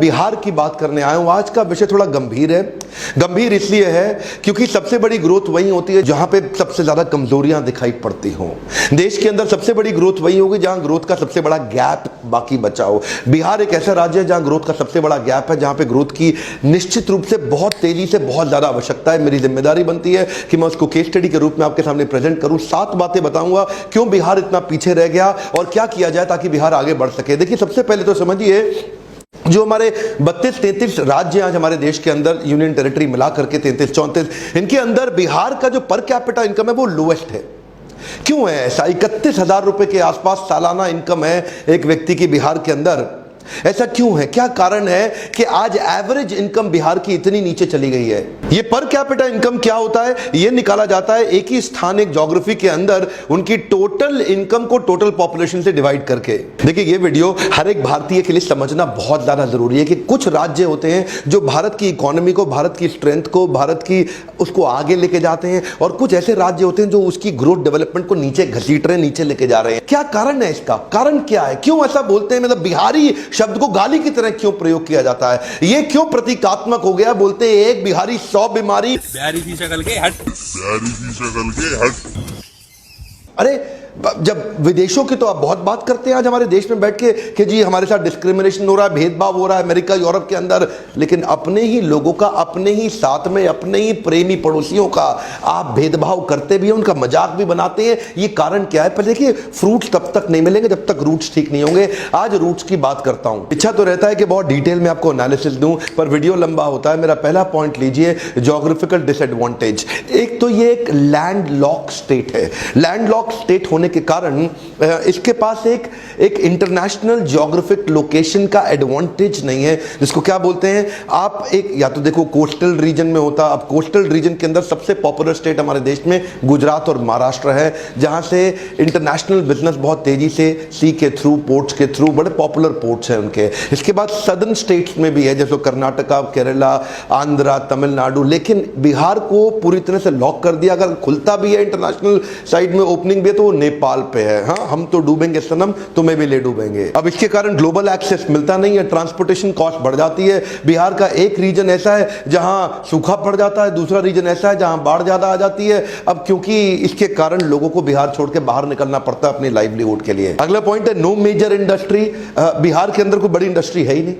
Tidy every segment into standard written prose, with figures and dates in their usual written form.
बिहार की बात करने आया हूं। आज का विषय थोड़ा गंभीर है। गंभीर इसलिए है क्योंकि सबसे बड़ी ग्रोथ वहीं होती है जहां पे सबसे ज्यादा कमजोरियां दिखाई पड़ती हों। देश के अंदर सबसे बड़ी ग्रोथ वहीं होगी जहां ग्रोथ का सबसे बड़ा गैप बाकी बचा हो। बिहार एक ऐसा राज्य है जहां ग्रोथ का सबसे बड़ा गैप है, जहां पे ग्रोथ की निश्चित रूप से बहुत तेजी से बहुत ज्यादा आवश्यकता है। मेरी जिम्मेदारी बनती है कि मैं उसको केस स्टडी के रूप में आपके सामने प्रेजेंट करूं। 7 बातें बताऊंगा क्यों बिहार इतना पीछे रह गया और क्या किया जाए ताकि बिहार आगे बढ़ सके। देखिए, सबसे पहले तो समझिए, जो हमारे 32-33 राज्य आज हमारे देश के अंदर, यूनियन टेरिटरी मिला करके 33-34, इनके अंदर बिहार का जो पर कैपिटा इनकम है वो लोएस्ट है। क्यों है ऐसा? 31,000 रुपए के आसपास सालाना इनकम है एक व्यक्ति की बिहार के अंदर। ऐसा क्यों है? क्या कारण है कि आज एवरेज इनकम बिहार की इतनी नीचे चली गई है? ये पर कैपिटा इनकम क्या होता है? ये निकाला जाता है एक ही स्थान, एक ज्योग्राफी के अंदर उनकी टोटल इनकम को टोटल पॉपुलेशन से डिवाइड करके। देखिए, ये वीडियो हर एक भारतीय के लिए समझना बहुत ज्यादा जरूरी है कि कुछ राज्य होते हैं जो भारत की इकोनॉमी को, भारत की स्ट्रेंथ को, भारत की उसको आगे लेके जाते हैं, और कुछ ऐसे राज्य होते हैं जो उसकी ग्रोथ डेवलपमेंट को नीचे घसीट रहे हैं, नीचे लेके जा रहे हैं। क्या कारण है इसका? कारण क्या है? क्यों ऐसा बोलते हैं? मतलब बिहारी शब्द को गाली की तरह क्यों प्रयोग किया जाता है? यह क्यों प्रतीकात्मक हो गया? बोलते हैं एक बिहारी 100 बीमारी। बिहारी की शक्ल के हट, बिहारी की शक्ल के हट। अरे, जब विदेशों की तो आप बहुत बात करते हैं आज हमारे देश में बैठ के कि जी हमारे साथ डिस्क्रिमिनेशन हो रहा है, भेदभाव हो रहा है अमेरिका यूरोप के अंदर, लेकिन अपने ही लोगों का, अपने ही साथ में, अपने ही प्रेमी पड़ोसियों का आप भेदभाव करते भी हैं, उनका मजाक भी बनाते हैं। ये कारण क्या है? पर देखिए, फ्रूट्स तब तक नहीं मिलेंगे जब तक रूट्स ठीक नहीं होंगे। आज रूट्स की बात करता हूं। इच्छा तो रहता है कि बहुत डिटेल में आपको एनालिसिस दूं, पर वीडियो लंबा होता है। मेरा पहला पॉइंट लीजिए, ज्योग्राफिकल डिसएडवांटेज। एक तो ये एक लैंड लॉक स्टेट है। लैंड लॉक स्टेट होने के कारण इसके पास एक इंटरनेशनल ज्योग्राफिक लोकेशन का एडवांटेज नहीं है, जिसको क्या बोलते हैं आप, एक या तो देखो कोस्टल रीजन में होता। अब कोस्टल रीजन के अंदर सबसे पॉपुलर स्टेट हमारे देश में गुजरात और महाराष्ट्र है, जहां से इंटरनेशनल बिजनेस बहुत तेजी से सी के थ्रू, पोर्ट्स के थ्रू, बड़े पॉपुलर पोर्ट्स हैं उनके। इसके बाद सदर्न स्टेट्स में भी है, जैसे कर्नाटका, केरला, आंध्रा, तमिलनाडु। लेकिन बिहार को पूरी तरह से लॉक कर दिया। अगर खुलता भी है इंटरनेशनल साइड में ओपनिंग भी, तो वो नेपाल पे है। हाँ, हम तो डूबेंगे सनम, तुम्हें भी ले डूबेंगे। अब इसके कारण ग्लोबल एक्सेस मिलता नहीं है, ट्रांसपोर्टेशन कॉस्ट बढ़ जाती है। बिहार का एक रीजन ऐसा है जहां सूखा पड़ जाता है, दूसरा रीजन ऐसा है जहां बाढ़ ज्यादा आ जाती है। अब क्योंकि इसके कारण लोगों को बिहार छोड़ के बाहर निकलना पड़ता है अपनी लाइवलीहुड के लिए। अगला पॉइंट है नो मेजर इंडस्ट्री। बिहार के अंदर कोई बड़ी इंडस्ट्री है ही नहीं।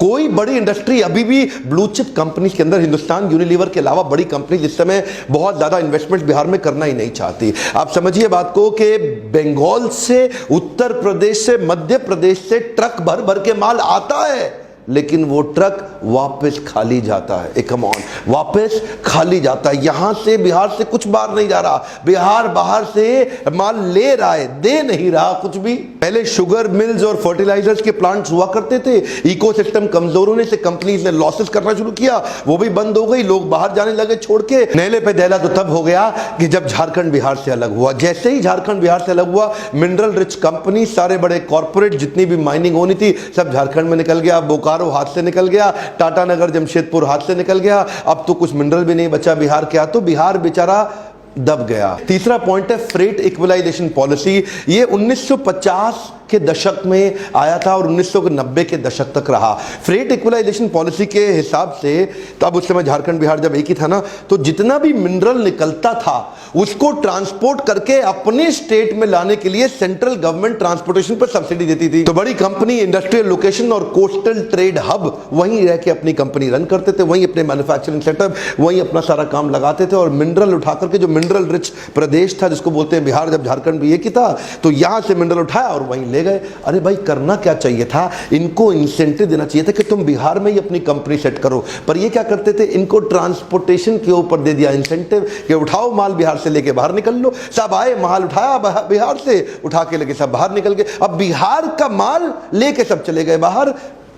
कोई बड़ी इंडस्ट्री अभी भी ब्लू चिप कंपनी के अंदर, हिंदुस्तान यूनिलीवर के अलावा बड़ी कंपनी इस समय बहुत ज्यादा इन्वेस्टमेंट बिहार में करना ही नहीं चाहती। आप समझिए बात को कि बंगाल से, उत्तर प्रदेश से, मध्य प्रदेश से ट्रक भर भर के माल आता है, लेकिन वो ट्रक वापस खाली जाता है। कम ऑन, वापस खाली जाता है। यहां से, बिहार से कुछ बाहर नहीं जा रहा। बिहार बाहर से माल ले रहा है, दे नहीं रहा कुछ भी। पहले शुगर मिल्स और फर्टिलाइजर्स के प्लांट्स हुआ करते थे। इकोसिस्टम कमजोर होने से कंपनीज ने लॉसेस करना शुरू किया, वो भी बंद हो गई। लोग बाहर जाने लगे छोड़ के। नेले पे दहला तो तब हो गया कि जब झारखंड बिहार से अलग हुआ। जैसे ही झारखंड बिहार से अलग हुआ, मिनरल रिच कंपनी, सारे बड़े कॉर्पोरेट, जितनी भी माइनिंग होनी थी, सब झारखंड में निकल गया। बोकारो हाथ से निकल गया, टाटा नगर, जमशेदपुर हाथ से निकल गया। अब तो कुछ मिनरल भी नहीं बचा बिहार के हाथ, तो बिहार बेचारा दब गया। तीसरा पॉइंट है फ्रेट इक्वलाइजेशन पॉलिसी। ये 1950 के दशक में आया था और 1990 के दशक तक रहा। फ्रेट इक्वलाइजेशन पॉलिसी के हिसाब से, तब उस समय झारखंड बिहार जब एक ही था ना, तो जितना भी मिनरल निकलता था उसको ट्रांसपोर्ट करके अपने स्टेट में लाने के लिए सेंट्रल गवर्नमेंट ट्रांसपोर्टेशन पर सब्सिडी देती थी। तो बड़ी कंपनी, इंडस्ट्रियल लोकेशन और कोस्टल ट्रेड हब वहीं रह के अपनी कंपनी रन करते थे, वहीं अपने मैन्युफैक्चरिंग सेटअप, वहीं अपना सारा काम लगाते थे। और मिनरल उठा करके, जो मिनरल रिच प्रदेश था जिसको बोलते हैं बिहार, जब झारखंड भी एक ही था, तो यहां से मिनरल उठाया और वहीं ले गए। अरे भाई, करना क्या चाहिए था? इनको इंसेंटिव देना चाहिए था कि तुम बिहार में ही अपनी कंपनी सेट करो। पर ये क्या करते थे? इनको ट्रांसपोर्टेशन के ऊपर दे दिया इंसेंटिव कि उठाओ माल, बिहार से लेके बाहर निकल लो। सब आए, माल उठाया बिहार से, उठा के लेके सब बाहर निकल गए। अब बिहार का माल लेके सब चले गए बाहर।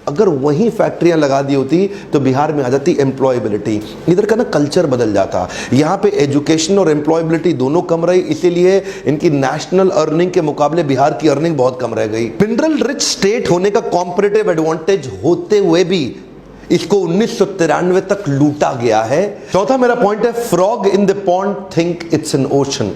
अगर वहीं फैक्ट्रियां लगा दी होती तो बिहार में आ जाती एम्प्लॉयबिलिटी। इधर का ना कल्चर बदल जाता। यहाँ पे एजुकेशन और एम्प्लॉयबिलिटी दोनों कम रही, इसीलिए इनकी नेशनल अर्निंग के मुकाबले बिहार की अर्निंग बहुत कम रह गई। मिनरल रिच स्टेट होने का कॉम्पिटिटिव एडवांटेज होते हुए भी इसको 1993 तक लूटा गया है। चौथा मेरा पॉइंट है, frog in the pond think it's an ocean.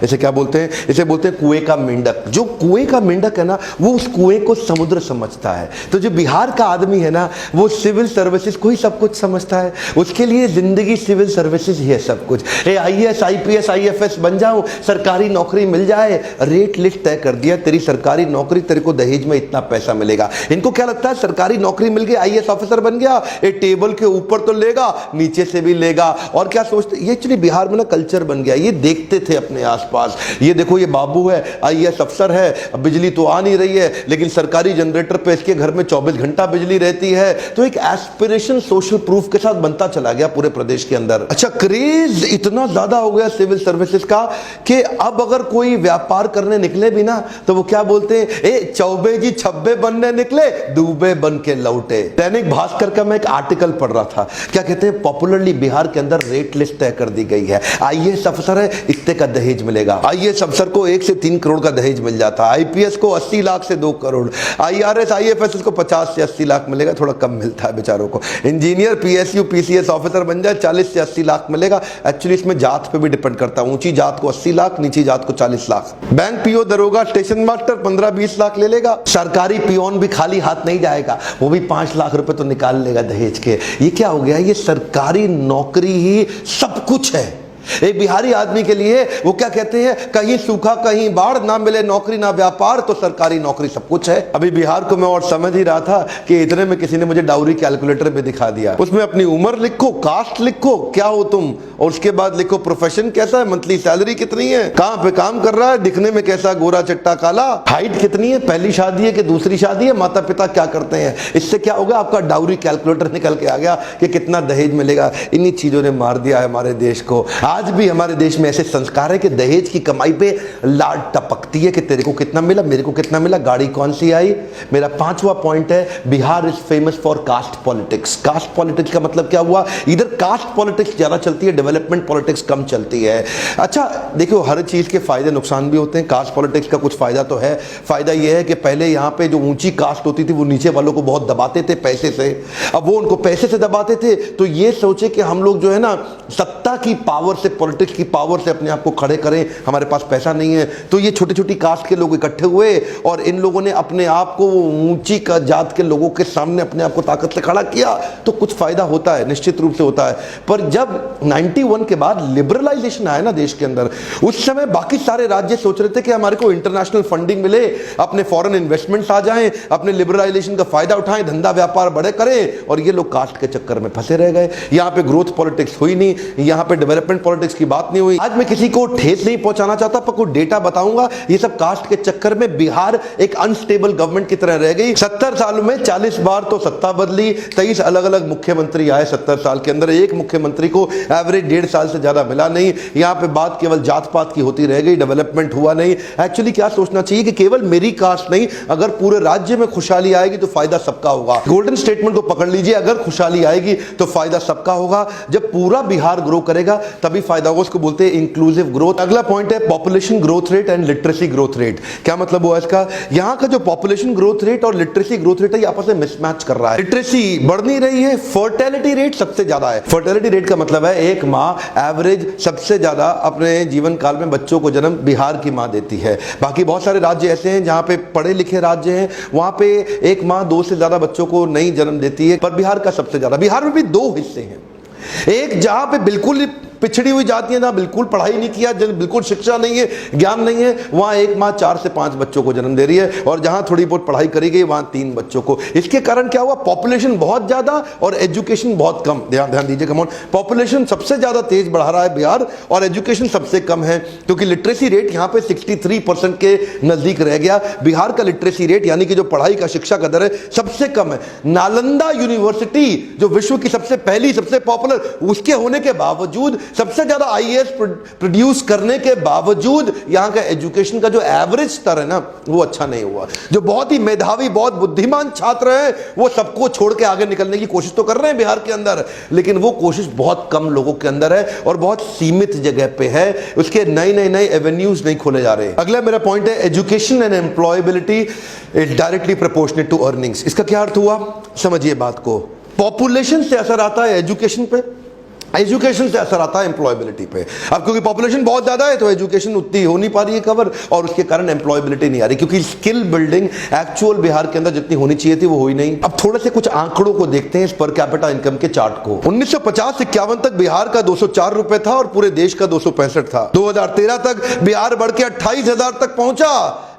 इसे क्या बोलते हैं? इसे बोलते हैं कुएं का मेंढक। जो कुएं का मेंढक है ना, वो उस कुएं को समुद्र समझता है। तो जो बिहार का आदमी है ना, वो सिविल सर्विसेज को ही सब कुछ समझता है। उसके लिए जिंदगी सिविल सर्विसेज ही है सब कुछ। IAS IPS IFS बन जाऊं, सरकारी नौकरी मिल जाए, रेट लिस्ट तय कर दिया, तेरी सरकारी नौकरी, तेरे को दहेज में इतना पैसा मिलेगा। इनको क्या लगता है, सरकारी नौकरी मिल गई, IAS ऑफिसर बन गया, ये टेबल के ऊपर तो लेगा, नीचे से भी लेगा। और क्या सोचते, ये एक्चुअली बिहार में ना कल्चर बन गया। ये देखते थे अपने आसपास, ये देखो ये बाबू है, IAS अफसर है, अब बिजली तो आ नहीं रही है, लेकिन सरकारी जनरेटर पे इसके घर में 24 घंटा बिजली रहती है। तो एक एस्पिरेशन सोशल प्रूफ के साथ बनता चला गया पूरे प्रदेश के अंदर। अच्छा, क्रेज इतना ज्यादा हो गया सिविल सर्विसेज का कि अब अगर कोई व्यापार करने निकले भी ना, तो वो क्या बोलते हैं, ए चौबे जी छब्बे बनने निकले, डूबे बन के लौटे। दैनिक भास्कर का मैं एक आर्टिकल पढ़ रहा था, क्या कहते हैं, पॉपुलरली बिहार के अंदर रेट लिस्ट तय कर दी गई है। IAS अफसर है, इतने का दहेज मिलेगा। IAS अफसर को 1 से 3 करोड़ का दहेज मिल जाता है, IPS को 80 लाख से 2 करोड़, IRS IFS को 50 से 80 लाख मिलेगा, थोड़ा कम मिलता है बेचारों को। इंजीनियर PSU PCS ऑफिसर बन जाए, 40 से 80 लाख मिलेगा। एक्चुअली इसमें जात पे भी डिपेंड करता है, ऊंची जात को 80 लाख, नीची जात को 40 लाख। बैंक PO दरोगा स्टेशन मास्टर 15-20 लाख ले लेगा। सरकारी पियोन भी खाली हाथ नहीं जाएगा, वो भी 5 लाख रुपए तो निकाल लेगा दहेज के। ये क्या हो गया, ये सरकारी नौकरी ही सब कुछ है। एक बिहारी आदमी के लिए वो क्या कहते हैं, कहीं सूखा कहीं बाढ़, ना मिले नौकरी ना व्यापार, तो सरकारी नौकरी सब कुछ है। अभी बिहार को मैं और समझ ही रहा था कि इतने में किसी ने मुझे डाउरी कैलकुलेटर पे दिखा दिया। उसमें अपनी उम्र लिखो, कास्ट लिखो, क्या हो तुम, और उसके बाद लिखो प्रोफेशन कैसा है, मंथली सैलरी कितनी है, कहां पे काम कर रहा है, दिखने में कैसा, गोरा चट्टा काला, हाइट कितनी है, पहली शादी है कि दूसरी शादी है, माता पिता क्या करते हैं। इससे क्या होगा, आपका डाउरी कैलकुलेटर निकल के आ गया कि कितना दहेज मिलेगा। इन्हीं चीजों ने मार दिया है हमारे देश को। आज भी हमारे देश में ऐसे संस्कार है कि दहेज की कमाई पे लाड टपकती है कि तेरे को कितना मिला, मेरे को कितना मिला, गाड़ी कौन सी आई। मेरा 5वां पॉइंट है, Bihar is famous for caste politics. Caste politics का मतलब क्या हुआ, इधर कास्ट पॉलिटिक्स ज्यादा चलती है, डेवलपमेंट पॉलिटिक्स कम चलती है। अच्छा देखो, हर चीज के फायदे नुकसान भी होते हैं। कास्ट पॉलिटिक्स का कुछ फायदा तो है। फायदा यह है कि पहले यहां पे जो ऊंची कास्ट होती थी वो नीचे वालों को बहुत दबाते थे पैसे से। अब वो उनको पैसे से दबाते थे, तो ये सोचे कि हम लोग जो है ना, सत्ता की पावर से, पॉलिटिक्स की पावर से अपने आप को खड़े करें, हमारे पास पैसा नहीं है। तो ये छोटी छोटी कास्ट के लोग इकट्ठे हुए और इन लोगों ने अपने आप को ऊंची जात के लोगों के सामने अपने आप को ताकत से खड़ा किया। तो कुछ फायदा होता है, निश्चित रूप से होता है। पर जब 91 के बाद लिबरलाइजेशन आया ना देश के अंदर, उस समय बाकी सारे राज्य सोच रहे थे कि हमारे को इंटरनेशनल फंडिंग मिले, अपने फॉरेन इन्वेस्टमेंट्स आ जाएं, अपने लिबरलाइजेशन का फायदा उठाएं, धंधा व्यापार बड़े करें। और ये लोग कास्ट के चक्कर में फंसे रह गए। यहां पे ग्रोथ पॉलिटिक्स हुई नहीं, यहां पे डेवलपमेंट पॉलिटिक्स की बात नहीं हुई। आज मैं किसी को ठेस नहीं पहुंचाना चाहता, पर कोई डेटा बताऊंगा। ये सब कास्ट के चक्कर में बिहार एक अनस्टेबल गवर्नमेंट की तरह रह गई। 70 सालों में 40 बार तो सत्ता बदली, 23 अलग अलग मुख्यमंत्री आए 70 साल के अंदर। एक मुख्यमंत्री को एवरेज 1.5 साल से ज्यादा मिला नहीं। यहां पे बात केवल जात पात की होती रह गई, डेवलपमेंट हुआ नहीं। एक्चुअली क्या सोचना चाहिए कि केवल मेरी कास्ट नहीं, अगर पूरे राज्य में खुशहाली आएगी तो फायदा सबका होगा। गोल्डन स्टेटमेंट को पकड़ लीजिए, अगर खुशहाली आएगी तो फायदा सबका होगा। जब पूरा बिहार ग्रो करेगा तभी फायदा होगा। उसको बोलते हैं इंक्लूसिव ग्रोथ। अगला पॉइंट है population growth rate and literacy growth rate. क्या मतलब हुआ इसका, यहां का जो पॉपुलेशन ग्रोथ रेट और लिटरेसी ग्रोथ रेट है, आपस में मिसमैच कर रहा है। लिटरेसी बढ़ नहीं रही है, फर्टिलिटी रेट सबसे ज्यादा है। फर्टिलिटी रेट का मतलब है एक माँ एवरेज सबसे ज्यादा अपने जीवन काल में बच्चों को जन्म बिहार की माँ देती है। बाकी बहुत सारे राज्य ऐसे हैं जहां पे पढ़े लिखे राज्य हैं, वहां पे एक माँ 2 से ज्यादा बच्चों को नहीं जन्म देती है, पर बिहार का सबसे ज्यादा। बिहार में भी 2 हिस्से हैं, एक जहां पे बिल्कुल पिछड़ी हुई जाती है, ना बिल्कुल पढ़ाई नहीं किया, बिल्कुल शिक्षा नहीं है, ज्ञान नहीं है, वहां एक माँ 4 से 5 बच्चों को जन्म दे रही है। और जहां थोड़ी बहुत पढ़ाई करी गई वहां 3 बच्चों को। इसके कारण क्या हुआ, पॉपुलेशन बहुत ज्यादा और एजुकेशन बहुत कम। ध्यान दीजिए, कम ऑन, पॉपुलेशन सबसे ज्यादा तेज बढ़ा रहा है बिहार और एजुकेशन सबसे कम है, क्योंकि लिटरेसी रेट यहां पे 63% के नजदीक रह गया। बिहार का लिटरेसी रेट यानी कि जो पढ़ाई का, शिक्षा का दर है, सबसे कम है। नालंदा यूनिवर्सिटी जो विश्व की सबसे पहली, सबसे पॉपुलर, उसके होने के बावजूद, सबसे ज्यादा IAS प्रोड्यूस करने के बावजूद, यहां का एजुकेशन का जो एवरेज स्तर है ना, वो अच्छा नहीं हुआ। जो बहुत ही मेधावी, बहुत बुद्धिमान छात्र हैं, वो सबको छोड़ के आगे निकलने की कोशिश तो कर रहे हैं बिहार के अंदर, लेकिन वो कोशिश बहुत कम लोगों के अंदर है और बहुत सीमित जगह पे है। उसके नए एवेन्यूज नहीं खोले जा रहे। अगला मेरा पॉइंट है education and employability is directly proportionate to earnings. इसका क्या अर्थ हुआ, समझिए बात को। पॉपुलेशन से असर आता है एजुकेशन पे, एजुकेशन से असर आता है एम्प्लॉयबिलिटी पे। अब क्योंकि पॉपुलेशन बहुत ज्यादा है तो एजुकेशन उतनी हो नहीं पा रही है कवर, और उसके कारण एम्प्लॉयबिलिटी नहीं आ रही, क्योंकि स्किल बिल्डिंग एक्चुअल बिहार के अंदर जितनी होनी चाहिए थी वो हुई नहीं। अब थोड़े से कुछ आंकड़ों को देखते हैं इस पर कैपिटा इनकम के चार्ट को। 1950-51 तक बिहार का 204 रुपए था और पूरे देश का 265 था। 2013 तक बिहार बढ़ के 28,000 तक पहुंचा,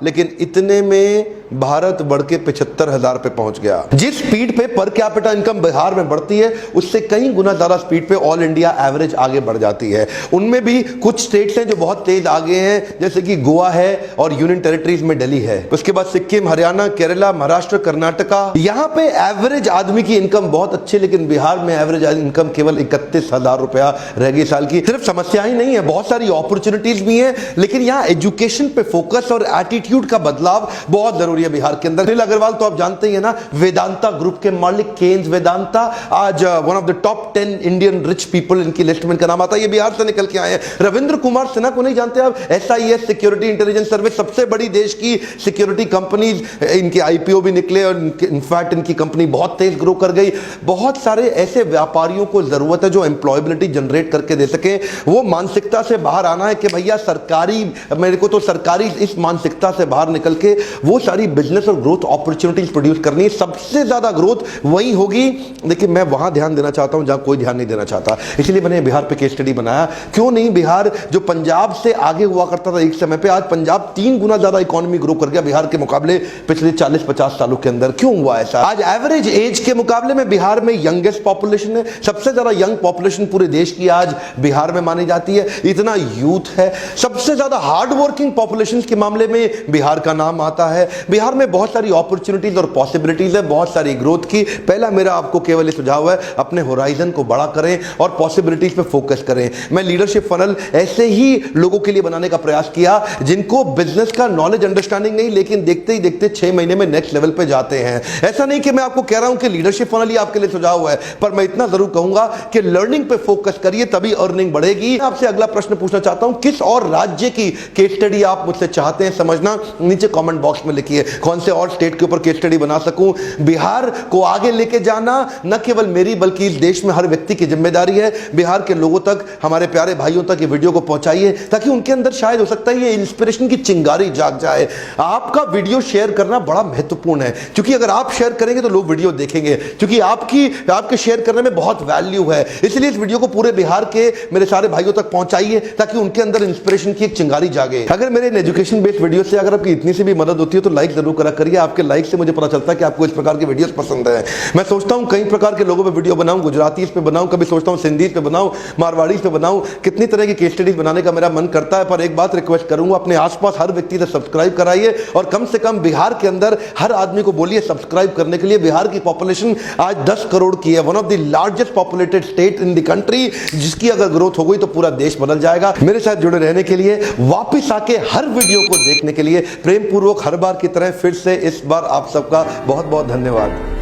लेकिन इतने में भारत बढ़ के 75,000 पे पहुंच गया। जिस स्पीड पे पर कैपिटा इनकम बिहार में बढ़ती है उससे कई गुना ज्यादा स्पीड पे ऑल इंडिया एवरेज आगे बढ़ जाती है। उनमें भी कुछ स्टेट्स हैं जो बहुत तेज आगे हैं, जैसे कि गोवा है और यूनियन टेरिटरीज में दिल्ली है। उसके बाद सिक्किम, हरियाणा, केरला, महाराष्ट्र, कर्नाटका। यहां पे एवरेज आदमी की इनकम बहुत अच्छी, लेकिन बिहार में एवरेज इनकम केवल 31,000 रुपया रह गई साल की। सिर्फ समस्या ही नहीं है, बहुत सारी अपॉर्चुनिटीज भी हैं, लेकिन यहां एजुकेशन पे फोकस और एटीट्यूड का बदलाव बहुत जरूरी है बिहार के अंदर। अनिल अग्रवाल तो आप जानते ही है ना, वेदांता ग्रुप के मालिक, केन्स वेदांता, आज one of the top 10 Indian rich people इनकी लिस्ट में इनका नाम आता है। ये बिहार से निकल के आए हैं। रविंद्र कुमार सिन्हा को नहीं जानते आप? SIS सिक्योरिटी इंटेलिजेंस सर्विस, सबसे बड़ी देश की सिक्योरिटी कंपनीज, इनके IPO भी निकले और इनफैक्ट इनकी कंपनी बहुत तेज ग्रो कर गई। बहुत सारे ऐसे व्यापारियों को जरूरत है जो एम्प्लॉयबिलिटी जनरेट करके दे सके। वो मानसिकता से बाहर आना है कि भैया सरकारी, मेरे को तो सरकारी, इस मानसिकता से बाहर निकल के वो सारी बिजनेस और ग्रोथ अपॉर्चुनिटीज प्रोड्यूस करनी है। सबसे ज्यादा ग्रोथ वही होगी, लेकिन मैं वहां ध्यान देना चाहता हूं जहां कोई ध्यान नहीं देना चाहता। इसलिए मैंने बिहार पे केस स्टडी बनाया। क्यों नहीं बिहार, जो पंजाब से आगे हुआ करता था एक समय पे, आज पंजाब 3 गुना ज्यादा इकोनॉमी ग्रो कर गया बिहार के मुकाबले पिछले 40-50 सालों के अंदर। क्यों हुआ ऐसा? आज एवरेज एज के मुकाबले में बिहार में यंगेस्ट पॉपुलेशन है, सबसे ज्यादा यंग पॉपुलेशन पूरे देश की आज बिहार में मानी जाती है। इतना यूथ है, सबसे ज्यादा हार्ड वर्किंग पॉपुलेशन के मामले में बिहार का नाम आता है। बिहार में बहुत सारी अपॉर्चुनिटीज और पॉसिबिलिटीज है, बहुत सारी ग्रोथ की। पहला मेरा आपको केवल ये सुझाव है, अपने होराइजन को बड़ा करें और पॉसिबिलिटीज पे फोकस करें। मैं लीडरशिप फनल ऐसे ही लोगों के लिए बनाने का प्रयास किया जिनको बिजनेस का नॉलेज अंडरस्टैंडिंग नहीं, लेकिन देखते ही देखते 6 महीने में नेक्स्ट लेवल पे जाते हैं। ऐसा नहीं कि मैं आपको कह रहा हूं कि लीडरशिप फनल ही आपके लिए सुझाव है, पर मैं इतना जरूर कहूंगा कि लर्निंग पे फोकस करिए, तभी अर्निंग बढ़ेगी। आपसे अगला प्रश्न पूछना चाहता हूं, किस और राज्य की केस स्टडी आप मुझसे चाहते हैं समझना? नीचे कमेंट बॉक्स में लिखिए। कौन से और स्टेट के ऊपर केस स्टडी बना सकूं? बिहार को आगे लेके जाना न केवल मेरी बल्कि इस देश में हर व्यक्ति की जिम्मेदारी है। बिहार के लोगों तक, हमारे प्यारे भाइयों तक ये वीडियो को पहुंचाइए, ताकि उनके अंदर शायद हो सकता है ये इंस्पिरेशन की चिंगारी जाग जाए। आपका वीडियो शेयर करना बड़ा महत्वपूर्ण है, क्योंकि अगर आप शेयर करेंगे तो लोग वीडियो देखेंगे, क्योंकि आपके शेयर करने में बहुत वैल्यू है। इसलिए इस वीडियो को पूरे बिहार के मेरे सारे भाइयों तक पहुंचाइए, ताकि उनके अंदर इंस्पिरेशन की एक चिंगारी जागे। अगर मेरे एजुकेशन बेस्ड वीडियो से अगर आपकी इतनी सी भी मदद होती है तो लाइक जरूर करा करिए। आपके लाइक से मुझे पता चलता है कि आपको इस प्रकार की वीडियोस पसंद है। मैं सोचता हूं कई प्रकार के लोगों पे वीडियो बनाऊं, गुजराती पे बनाऊं, कभी सोचता हूं सिंधी पे बनाऊं, मारवाड़ी पे बनाऊं, कितनी तरह की केस स्टडीज बनाने का मेरा मन करता है। पर एक बात रिक्वेस्ट करूंगा, अपने आसपास हर व्यक्ति से सब्सक्राइब कराइए और कम से कम बिहार के अंदर हर आदमी को बोलिए सब्सक्राइब करने के लिए। बिहार की पॉपुलेशन आज 10 करोड़ की है, one of the largest populated state in the country, जिसकी अगर ग्रोथ हो गई तो पूरा देश बदल जाएगा। मेरे साथ जुड़े रहने के लिए, वापिस आके हर वीडियो को देखने के लिए प्रेम पूर्वक हर बार की तरह फिर से इस बार आप सबका बहुत बहुत धन्यवाद।